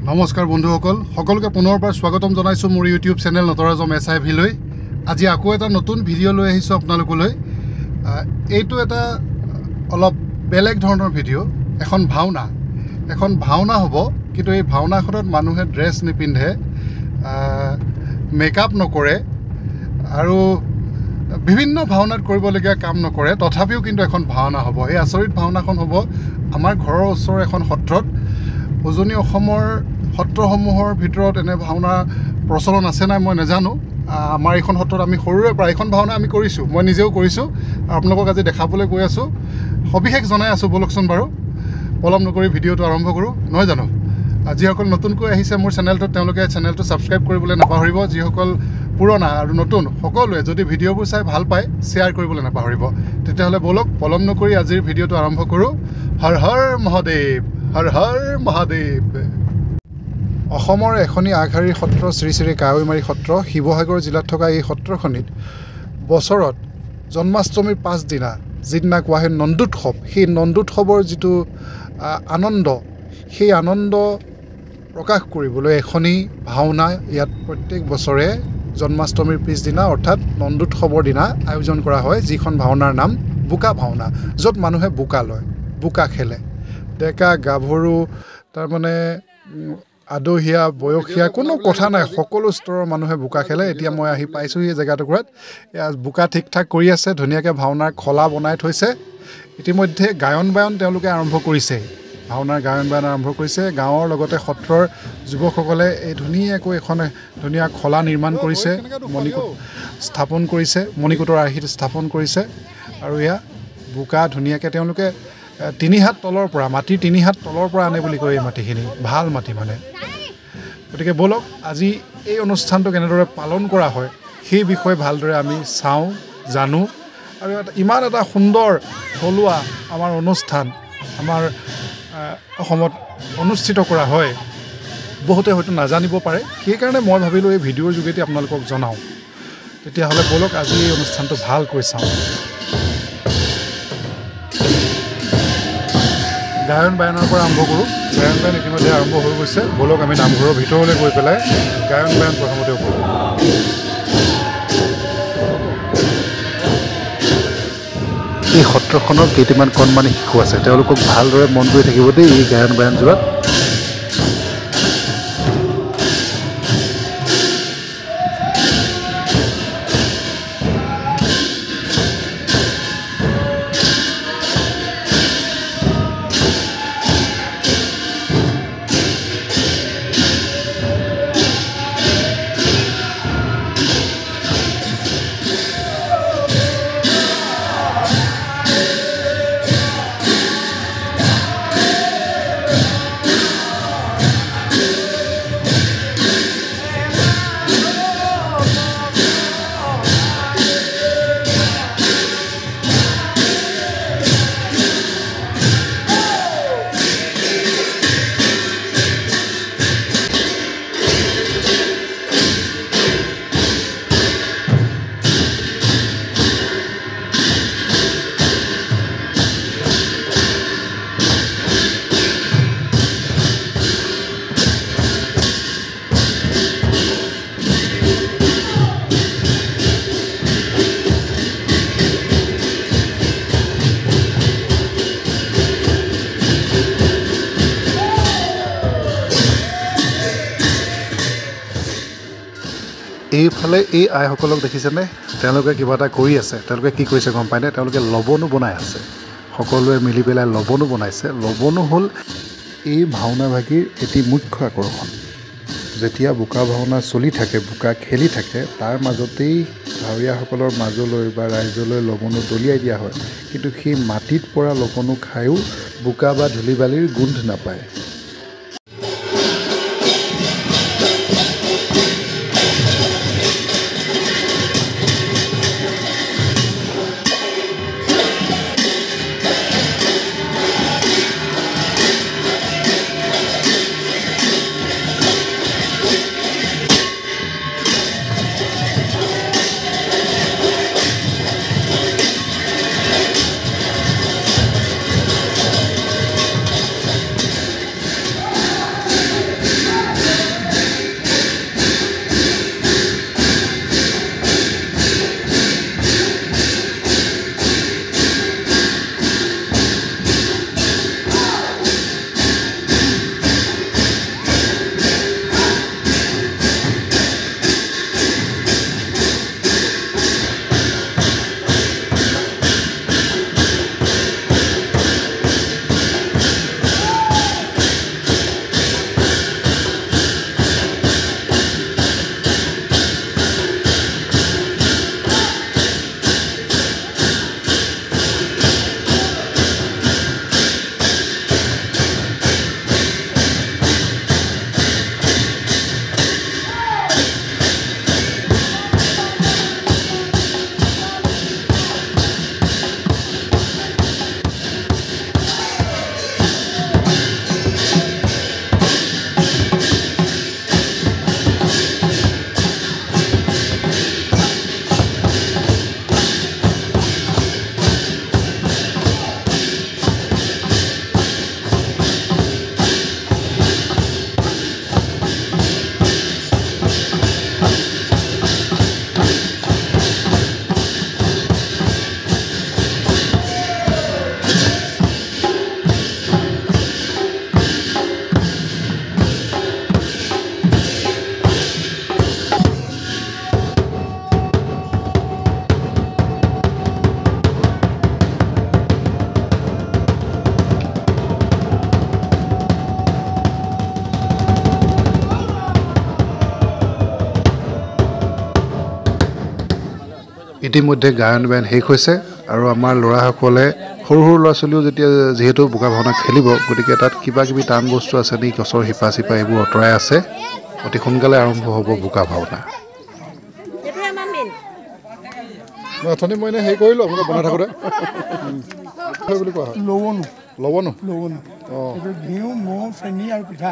নমস্কাৰ বন্ধুসকল সকলোকে পুনৰবাৰ স্বাগতম জনাইছোঁ মোৰ ইউটিউব চেনেল নটৰাজম SIV লৈ। আজি আকৌ এটা নতুন ভিডিঅ' লৈ আহিছোঁ আপোনালোকলৈ। এইটো এটা অলপ বেলেগ ধৰণৰ ভিডিঅ'। এখন ভাওনা হ'ব, কিন্তু এই ভাওনাখনত মানুহে ড্ৰেছ নিপিন্ধে, মেকআপ নকৰে আৰু বিভিন্ন ভাওনাত কৰিবলগীয়া কাম নকৰে, তথাপিও কিন্তু এখন ভাওনা হ'ব। এই আচৰিত ভাওনাখন হ'ব আমাৰ ঘৰৰ ওচৰৰ এখন সত্ৰত। উজনি অসমৰ সত্ৰসমূহৰ ভিতৰত এনে ভাওনা প্ৰচলন আছে নাই মই নাজানো। আমাৰ এইখন সত্ৰত আমি সৰুৰে পৰা এইখন ভাওনা আমি কৰিছোঁ, মই নিজেও কৰিছোঁ। আপোনালোকক আজি দেখাবলৈ গৈ আছোঁ, সবিশেষ জনাই আছোঁ। ব'লকচোন বাৰু পলম নকৰি ভিডিঅ'টো আৰম্ভ কৰোঁ, নহয় জানো? যিসকল নতুনকৈ আহিছে মোৰ চেনেলটোত, তেওঁলোকে চেনেলটো ছাবস্ক্ৰাইব কৰিবলৈ নাপাহৰিব। যিসকল পুৰণা আৰু নতুন সকলোৱে যদি ভিডিঅ'বোৰ চাই ভাল পায়, শ্বেয়াৰ কৰিবলৈ নাপাহৰিব। তেতিয়াহ'লে ব'লক পলম নকৰি আজিৰ ভিডিঅ'টো আৰম্ভ কৰোঁ। হৰ হৰ মহাদেৱ, হৰ হৰ মহাদেৱ। অসমৰ এখনি আগশাৰীৰ সত্ৰ শ্ৰী শ্ৰী কাৱৈমাৰী সত্ৰ। শিৱসাগৰ জিলাত থকা এই সত্ৰখনিত বছৰত জন্মাষ্টমীৰ পাছদিনা যিদিনা কোৱা হয় নন্দোৎসৱ, সেই নন্দোৎসৱৰ যিটো আনন্দ, সেই আনন্দ প্ৰকাশ কৰিবলৈ এখনি ভাওনা ইয়াত প্ৰত্যেক বছৰে জন্মাষ্টমীৰ পিছদিনা অৰ্থাৎ নন্দোৎসৱৰ দিনা আয়োজন কৰা হয়, যিখন ভাওনাৰ নাম বোকা ভাওনা, য'ত মানুহে বোকা লয়, বোকা খেলে। ডেকা গাভৰু, তাৰমানে আদহীয়া বয়সীয়া কোনো কথা নাই, সকলো স্তৰৰ মানুহে বোকা খেলে। এতিয়া মই আহি পাইছোঁ এই জেগাটুকুৰাত। বোকা ঠিক ঠাক কৰি আছে, ধুনীয়াকৈ ভাওনাৰ খলা বনাই থৈছে। ইতিমধ্যে গায়ন বায়ন তেওঁলোকে আৰম্ভ কৰিছে, ভাওনাৰ গায়ন বায়ন আৰম্ভ কৰিছে। গাঁৱৰ লগতে সত্ৰৰ যুৱকসকলে এই ধুনীয়াকৈ এখন ধুনীয়া খলা নিৰ্মাণ কৰিছে, মণিকূট স্থাপন কৰিছে, মণিকূটৰ আৰ্হিত স্থাপন কৰিছে। আৰু এয়া বোকা ধুনীয়াকৈ তেওঁলোকে 3 হাত তলৰ পৰা, মাটিৰ 3 হাত তলৰ পৰা আনে বুলি কয় এই মাটিখিনি, ভাল মাটি মানে। গতিকে ব'লক আজি এই অনুষ্ঠানটো কেনেদৰে পালন কৰা হয় সেই বিষয়ে ভালদৰে আমি চাওঁ, জানো। আৰু ইমান এটা সুন্দৰ থলুৱা আমাৰ অনুষ্ঠান আমাৰ অসমত অনুষ্ঠিত কৰা হয়, বহুতে হয়তো নাজানিব পাৰে। সেইকাৰণে মই ভাবিলোঁ এই ভিডিঅ'ৰ যোগেদি আপোনালোকক জনাওঁ। তেতিয়াহ'লে ব'লক আজি এই অনুষ্ঠানটো ভালকৈ চাওঁ। গায়ন বায়নৰ পৰা আৰম্ভ কৰোঁ। গায়ন বায়ন ইতিমধ্যে আৰম্ভ হৈ গৈছে। ব'লক আমি নামঘৰৰ ভিতৰলৈ গৈ পেলাই গায়ন বায়ন প্ৰথমতে কৰোঁ। এই সত্ৰখনৰ কেইটামান কণমানি শিশু আছে, তেওঁলোকক ভালদৰে মন কৰি থাকিব দেই এই গায়ন বায়নযোৰত। এইফালে এই আইসকলক দেখিছেনে? তেওঁলোকে কিবা এটা কৰি আছে। তেওঁলোকে কি কৰিছে গম পায়নে? তেওঁলোকে লবনো বনাই আছে, সকলোৱে মিলি পেলাই লবনো বনাইছে। লবনো হ'ল এই ভাওনাভাগীৰ এটি মুখ্য আকৰ্ষণ। যেতিয়া বোকা ভাওনা চলি থাকে, বোকা খেলি থাকে, তাৰ মাজতেই ভাৱৰীয়াসকলৰ মাজলৈ বা ৰাইজলৈ লবনো দলিয়াই দিয়া হয়। কিন্তু সেই মাটিত পৰা লবনো খায়ো বোকা বা ধূলি বালিৰ গোন্ধ নাপায়। ইতিমধ্যে গায়ন বায়ন শেষ হৈছে আৰু আমাৰ ল'ৰাসকলে সৰু সৰু ল'ৰা ছোৱালীও যেতিয়া যিহেতু বোকা ভাওনা খেলিব গতিকে তাত কিবা কিবি টান বস্তু আছে নেকি গছৰ শিপা চিপা এইবোৰ আঁতৰাই আছে অতি সোনকালে আৰম্ভ হ'ব বোকা ভাওনা অথনি মই হেৰি কৰিলোঁ আপোনালোকে বনাই থাকোঁতে বুলি কোৱা হয় লৱনো অঁ ঘিউ মৌ চেনি আৰু পিঠা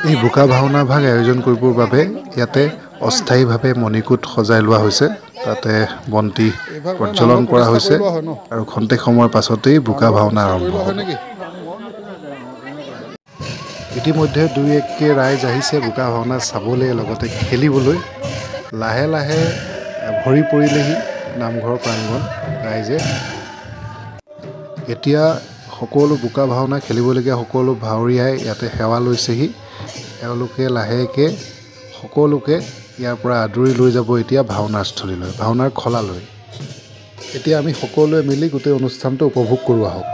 এই বোকা ভাওনা ভাগ আয়োজন কৰিবৰ বাবে ইয়াতে অস্থায়ীভাৱে মণিকূট সজাই লোৱা হৈছে তাতে বন্তি প্ৰজ্বলন কৰা হৈছে আৰু খন্তেক সময়ৰ পাছতেই বোকা ভাওনা আৰম্ভ হ'ব ইতিমধ্যে দুই এককে ৰাইজ আহিছে বোকা ভাওনা চাবলৈ লগতে খেলিবলৈ লাহে লাহে ভৰি পৰিলেহি নামঘৰ প্ৰাংগণ ৰাইজে এতিয়া সকলো বোকা ভাওনা খেলিবলগীয়া সকলো ভাৱৰীয়াই ইয়াতে সেৱা লৈছেহি এওঁলোকে লাহেকৈ সকলোকে ইয়াৰ পৰা আদৰি লৈ যাব এতিয়া ভাওনাস্থলীলৈ ভাওনাৰ খলালৈ এতিয়া আমি সকলোৱে মিলি গোটেই অনুষ্ঠানটো উপভোগ কৰোঁ আহক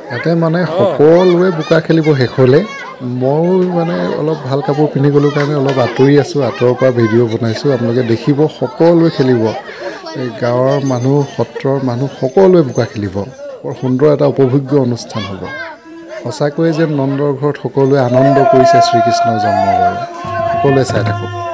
ইয়াতে মানে সকলোৱে বোকা খেলিব শেষ হ'লে ময়ো মানে অলপ ভাল কাপোৰ পিন্ধি গ'লোঁ কাৰণে অলপ আঁতৰি আছোঁ আঁতৰৰ পৰা ভিডিঅ' বনাইছোঁ আপোনালোকে দেখিব সকলোৱে খেলিব এই গাঁৱৰ মানুহ সত্ৰৰ মানুহ সকলোৱে বোকা খেলিব বৰ সুন্দৰ এটা উপভোগ্য অনুষ্ঠান হ'ব সঁচাকৈয়ে যেন নন্দৰ ঘৰত সকলোৱে আনন্দ কৰিছে শ্ৰীকৃষ্ণৰ জন্মৰ বাবে সকলোৱে চাই থাকক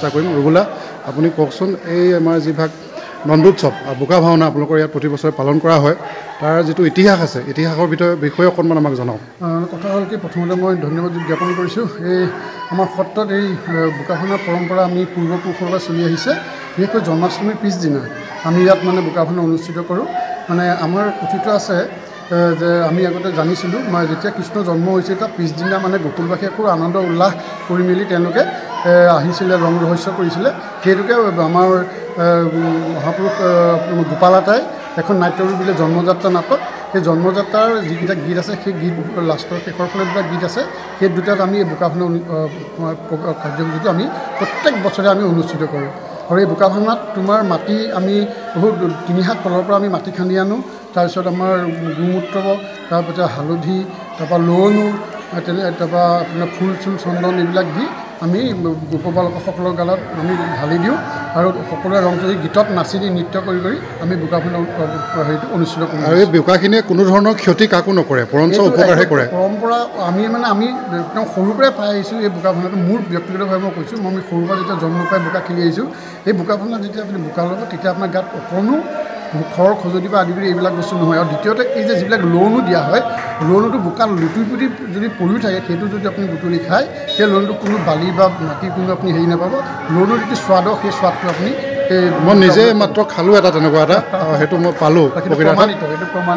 চেষ্টা কৰিম। ৰুবুলা, আপুনি কওকচোন, এই আমাৰ যিভাগ নন্দোৎসৱ বোকা ভাওনা আপোনালোকৰ ইয়াত প্ৰতি বছৰে পালন কৰা হয়, তাৰ যিটো ইতিহাস আছে, ইতিহাসৰ বিষয়ে অকণমান আমাক জনাওক। কথা হ'ল কি, প্ৰথমতে মই ধন্যবাদ জ্ঞাপন কৰিছোঁ। এই আমাৰ সত্ৰত এই বোকা ভাওনাৰ পৰম্পৰা আমি পূৰ্বপুৰুষৰ পৰা চলি আহিছে। বিশেষকৈ জন্মাষ্টমীৰ পিছদিনা আমি ইয়াত মানে বোকা ভাওনা অনুষ্ঠিত কৰোঁ। মানে আমাৰ কথিত আছে যে আমি আগতে জানিছিলোঁ, যেতিয়া কৃষ্ণ জন্ম হৈছিল তাৰ পিছদিনা মানে গকুলবাসীয়ে খুব আনন্দ উল্লাস কৰি মেলি তেওঁলোকে আহিছিলে, ৰং ৰহস্য কৰিছিলে। সেইটোকে আমাৰ মহাপুৰুষ গোপালাতাই এখন নাট্যৰূপ দিলে জন্মযাত্ৰা নাটক। সেই জন্মযাত্ৰাৰ যিকেইটা গীত আছে, সেই গীত লাষ্টৰ শেষৰ ফালে দুটা গীত আছে, সেই দুটাত আমি এই বোকা ভাওনা কাৰ্যসূচীটো আমি প্ৰত্যেক বছৰে আমি অনুষ্ঠিত কৰোঁ। আৰু এই বোকা ভাওনাত তোমাৰ মাটি আমি বহুত 3 হাত তলৰ পৰা আমি মাটি খান্দি আনো। তাৰপিছত আমাৰ গোমূত্ৰ, তাৰপিছত হালধি, তাৰপৰা লৱণো, তাৰপৰা আপোনাৰ ফুল চুল চন্দন এইবিলাক দি আমি গোপবালকসকলৰ গালত আমি ঢালি দিওঁ আৰু সকলোৱে ৰংচৰি গীতত নাচি দি নৃত্য কৰি আমি বোকা ভাওনা হেৰিটো অনুষ্ঠিত কৰোঁ। আৰু এই বোকাখিনিয়ে কোনো ধৰণৰ ক্ষতি কাকো নকৰে, বৰঞ্চ উপকাৰহে কৰে। পৰম্পৰা আমি একদম সৰুৰ পৰাই পাই আহিছোঁ। এই বোকা ভাওনাটো মোৰ ব্যক্তিগতভাৱে মই কৈছোঁ, মই সৰুৰ পৰা যেতিয়া জন্ম পাই বোকা খেলি আহিছোঁ। এই বোকা ভাওনাত যেতিয়া আপুনি বোকা ল'ব, তেতিয়া আপোনাৰ গাত অকণো খৰ খজুৱতি বা আদি কৰি এইবিলাক বস্তু নহয়। আৰু দ্বিতীয়তে এই যে যিবিলাক লোণো দিয়া হয়, লোণটো বোকাত লুটুৰি পুটি যদি পৰিও থাকে, সেইটো যদি আপুনি বুটলি খায়, সেই লোণটো কোনো বালি বা মাটি কোনো আপুনি হেৰি নাপাব। লোণৰ যিটো সোৱাদ, সেই সোৱাদটো আপুনি মই নিজে মাত্ৰ খালোঁ এটা তেনেকুৱা এটা, সেইটো মই পালোঁ,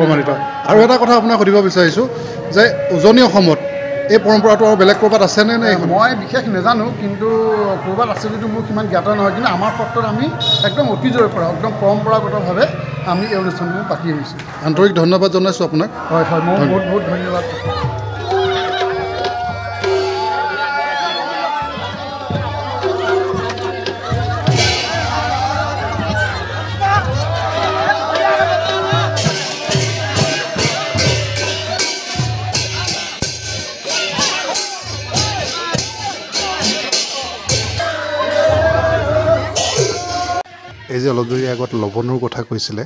প্ৰমাণিত। আৰু এটা কথা আপোনাক সুধিব বিচাৰিছোঁ যে উজনি অসমত এই পৰম্পৰাটো আৰু বেলেগ ক'ৰবাত আছেনে নে? মই বিশেষ নাজানো, কিন্তু ক'ৰবাত আছে যদিও মোৰ সিমান জ্ঞাত নহয়। কিন্তু আমাৰ সত্ৰত আমি একদম অতীজৰে পৰা একদম পৰম্পৰাগতভাৱে আমি এই অনুষ্ঠানসমূহ পাতি আহিছোঁ। আন্তৰিক ধন্যবাদ জনাইছোঁ আপোনাক। হয়, মই বহুত বহুত ধন্যবাদ। এই যে অলপ দেৰি আগত লৱণৰ কথা কৈছিলে,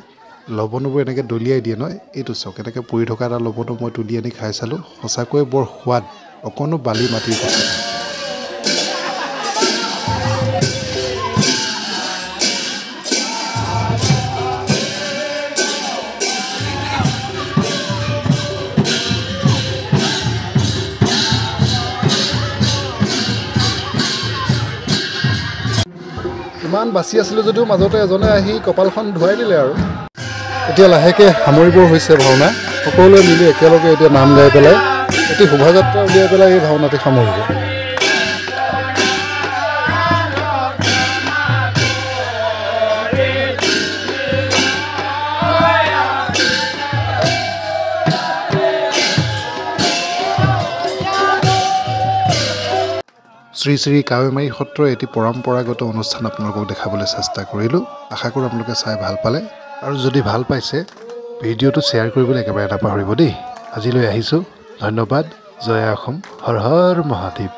লৱণবোৰ এনেকৈ দলিয়াই দিয়ে নহয়, এইটো চাওক, এনেকৈ পৰি থকা এটা লৱণো মই তুলি আনি খাই চালোঁ, সঁচাকৈ বৰ সোৱাদ, অকণো বালি মাটিৰ কথা। ইমান বাচি আছিলোঁ যদিও মাজতে এজনে আহি কপালখন ধুৱাই দিলে। আৰু এতিয়া লাহেকৈ সামৰিবৰ হৈছে ভাওনা। সকলোৱে মিলি একেলগে এতিয়া নাম গাই পেলাই এটি শোভাযাত্ৰা উলিয়াই পেলাই এই ভাওনাটি সামৰিব। শ্ৰী শ্ৰী কাৱৈমাৰী সত্ৰৰ এটি পৰম্পৰাগত অনুষ্ঠান আপোনালোকক দেখাবলৈ চেষ্টা কৰিলোঁ। আশা কৰোঁ আপোনালোকে চাই ভাল পালে, আৰু যদি ভাল পাইছে ভিডিঅ'টো শ্বেয়াৰ কৰিবলৈ একেবাৰে নাপাহৰিব দেই। আজিলৈ আহিছোঁ, ধন্যবাদ। জয় অসম, হৰ হৰ মহাদেৱ।